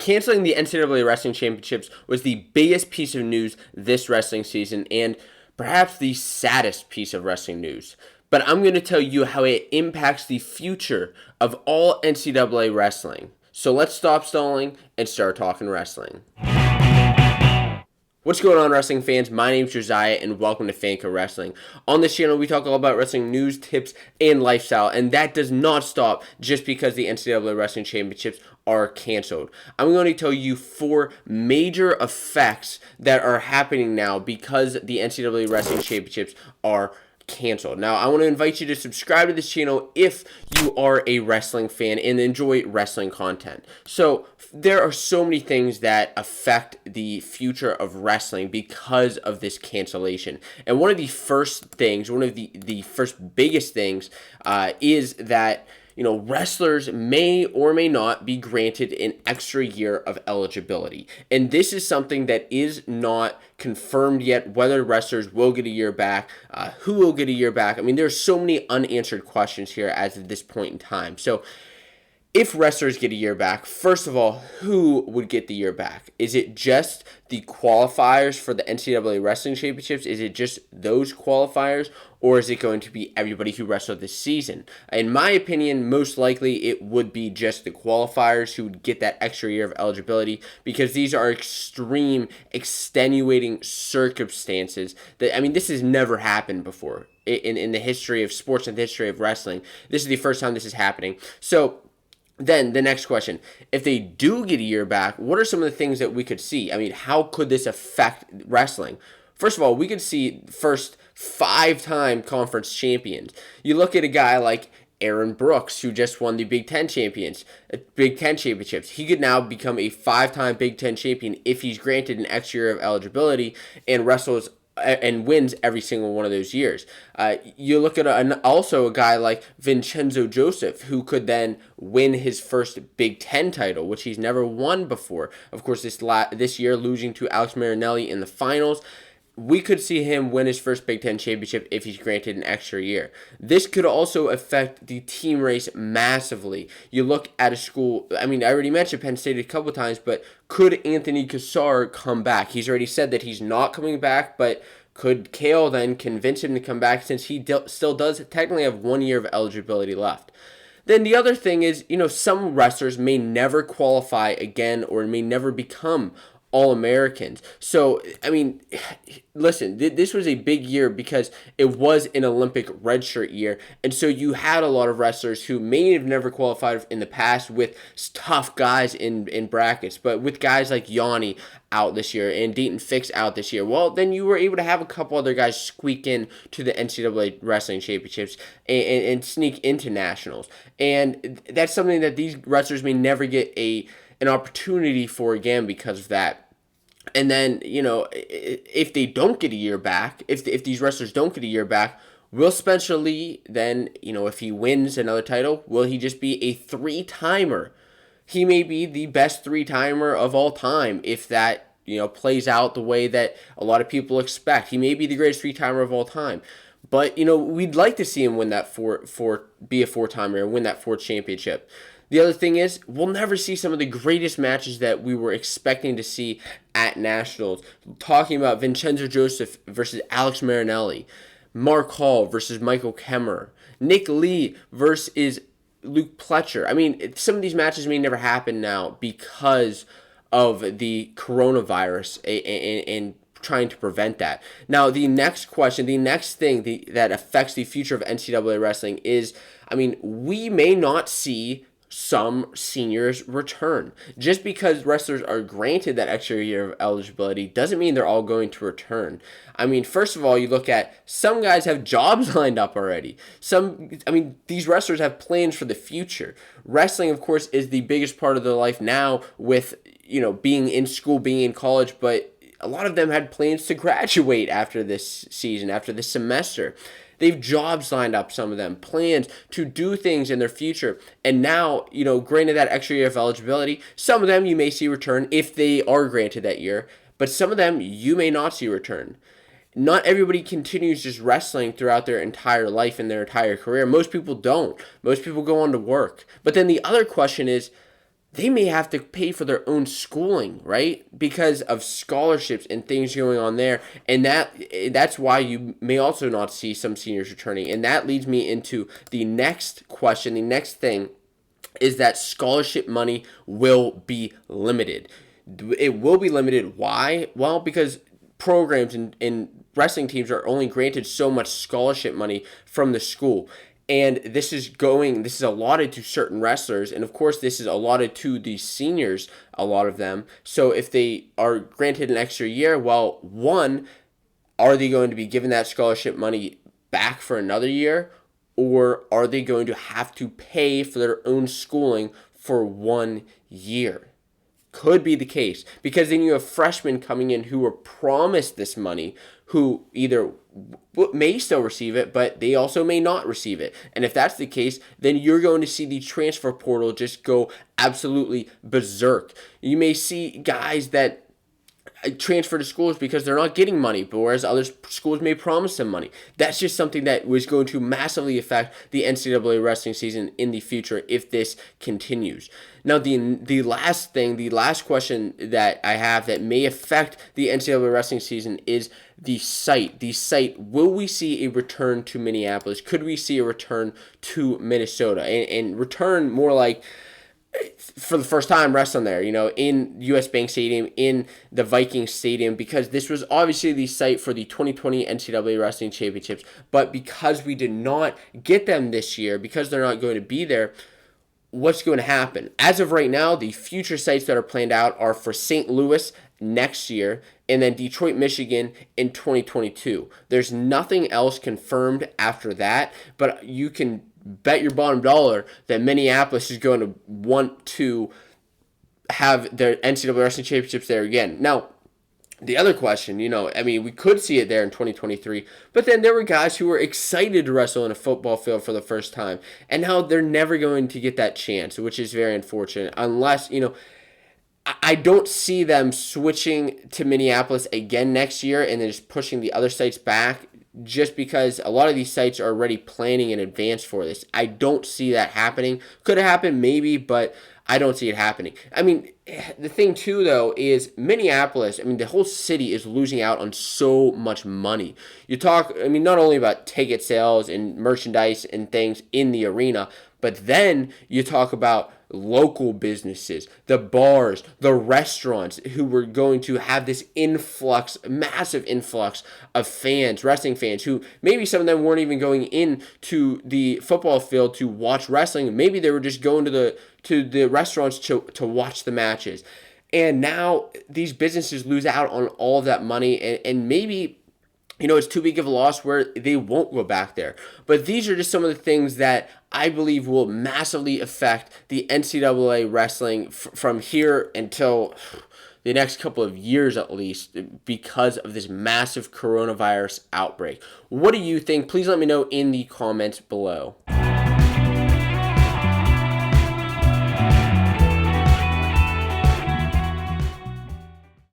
Canceling the NCAA Wrestling Championships was the biggest piece of news this wrestling season and perhaps the saddest piece of wrestling news. But I'm going to tell you how it impacts the future of all NCAA wrestling. So let's stop stalling and start talking wrestling. What's going on, wrestling fans? My name's Josiah, and welcome to Fanco Wrestling. On this channel, we talk all about wrestling news, tips, and lifestyle, and that does not stop just because the NCAA Wrestling Championships are canceled. I'm going to tell you 4 major effects that are happening now because the NCAA Wrestling Championships are canceled. Now, I want to invite you to subscribe to this channel if you are a wrestling fan and enjoy wrestling content. So, there are so many things that affect the future of wrestling because of this cancellation. And one of the first things, one of the first biggest things is that wrestlers may or may not be granted an extra year of eligibility. And this is something that is not confirmed yet, whether wrestlers will get a year back, who will get a year back. I mean, there's so many unanswered questions here as of this point in time. So, if wrestlers get a year back, first of all, who would get the year back? Is it just the qualifiers for the NCAA Wrestling Championships? Is it just those qualifiers? Or is it going to be everybody who wrestled this season? In my opinion, most likely it would be just the qualifiers who would get that extra year of eligibility, because these are extreme, extenuating circumstances. This has never happened before in the history of sports and the history of wrestling. This is the first time this is happening. So, then the next question, if they do get a year back, what are some of the things that we could see? I mean, how could this affect wrestling? First of all, we could see first 5-time conference champions. You look at a guy like Aaron Brooks, who just won the Big Ten Championships. He could now become a 5-time Big Ten champion if he's granted an extra year of eligibility and wrestles and wins every single one of those years. You look at also a guy like Vincenzo Joseph, who could then win his first Big Ten title, which he's never won before. Of course, this year losing to Alex Marinelli in the finals. We could see him win his first Big Ten championship if he's granted an extra year. This could also affect the team race massively. You look at a school, I already mentioned Penn State a couple times, but could Anthony Cassar come back? He's already said that he's not coming back, but could Kale then convince him to come back, since he still does technically have 1 year of eligibility left? Then the other thing is, some wrestlers may never qualify again or may never become All-Americans. So, listen, this was a big year because it was an Olympic redshirt year. And so you had a lot of wrestlers who may have never qualified in the past with tough guys in brackets. But with guys like Yanni out this year and Dayton Fix out this year, well, then you were able to have a couple other guys squeak in to the NCAA Wrestling Championships and sneak into nationals. And that's something that these wrestlers may never get an opportunity for again because of that. And then, if they don't get a year back, if these wrestlers don't get a year back, will Spencer Lee then, if he wins another title, will he just be a 3-timer? He may be the best 3-timer of all time if that, plays out the way that a lot of people expect. He may be the greatest 3-timer of all time. But, we'd like to see him win that be a 4-timer and win that 4th championship. The other thing is, we'll never see some of the greatest matches that we were expecting to see at Nationals. Talking about Vincenzo Joseph versus Alex Marinelli, Mark Hall versus Michael Kemmer, Nick Lee versus Luke Pletcher. Some of these matches may never happen now because of the coronavirus and trying to prevent that. Now, the next question, the next thing that affects the future of NCAA wrestling is, we may not see some seniors return. Just because wrestlers are granted that extra year of eligibility doesn't mean they're all going to return. First of all, you look at some guys have jobs lined up already. These wrestlers have plans for the future. Wrestling, of course, is the biggest part of their life now with, being in school, being in college, but a lot of them had plans to graduate after this season, after this semester. They have jobs lined up, some of them, plans to do things in their future. And now, granted that extra year of eligibility, some of them you may see return if they are granted that year, but some of them you may not see return. Not everybody continues just wrestling throughout their entire life and their entire career. Most people don't. Most people go on to work. But then the other question is, they may have to pay for their own schooling, right? Because of scholarships and things going on there. And that's why you may also not see some seniors returning. And that leads me into the next question. The next thing is that scholarship money will be limited. It will be limited. Why? Well, because programs and wrestling teams are only granted so much scholarship money from the school. And this is allotted to certain wrestlers. And of course, this is allotted to the seniors, a lot of them. So if they are granted an extra year, well, one, are they going to be given that scholarship money back for another year? Or are they going to have to pay for their own schooling for 1 year? Could be the case, because then you have freshmen coming in who were promised this money, who either may still receive it, but they also may not receive it. And if that's the case, then you're going to see the transfer portal just go absolutely berserk. You may see guys that transfer to schools because they're not getting money, but whereas other schools may promise them money. That's just something that was going to massively affect the NCAA wrestling season in the future if this continues. Now, the last question that I have that may affect the NCAA wrestling season is the site. The site, will we see a return to Minneapolis? Could we see a return to Minnesota? And return more like for the first time wrestling there, in US Bank Stadium, in the Vikings Stadium, because this was obviously the site for the 2020 NCAA Wrestling Championships, but because we did not get them this year, because they're not going to be there, what's going to happen? As of right now, the future sites that are planned out are for St. Louis next year, and then Detroit, Michigan in 2022. There's nothing else confirmed after that, but you can bet your bottom dollar that Minneapolis is going to want to have their NCAA Wrestling Championships there again. Now, the other question, we could see it there in 2023, but then there were guys who were excited to wrestle in a football field for the first time, and now they're never going to get that chance, which is very unfortunate, unless, I don't see them switching to Minneapolis again next year and then just pushing the other sites back, just because a lot of these sites are already planning in advance for this. I don't see that happening. Could have happened maybe, but I don't see it happening. The thing too, though, is Minneapolis, the whole city is losing out on so much money. You talk, not only about ticket sales and merchandise and things in the arena, but then you talk about local businesses, the bars, the restaurants, who were going to have this massive influx of fans, wrestling fans, who maybe some of them weren't even going into the football field to watch wrestling. Maybe they were just going to the restaurants to watch the matches. And now these businesses lose out on all of that money, and maybe it's too big of a loss where they won't go back there. But these are just some of the things that I believe will massively affect the NCAA wrestling from here until the next couple of years at least, because of this massive coronavirus outbreak. What do you think? Please let me know in the comments below.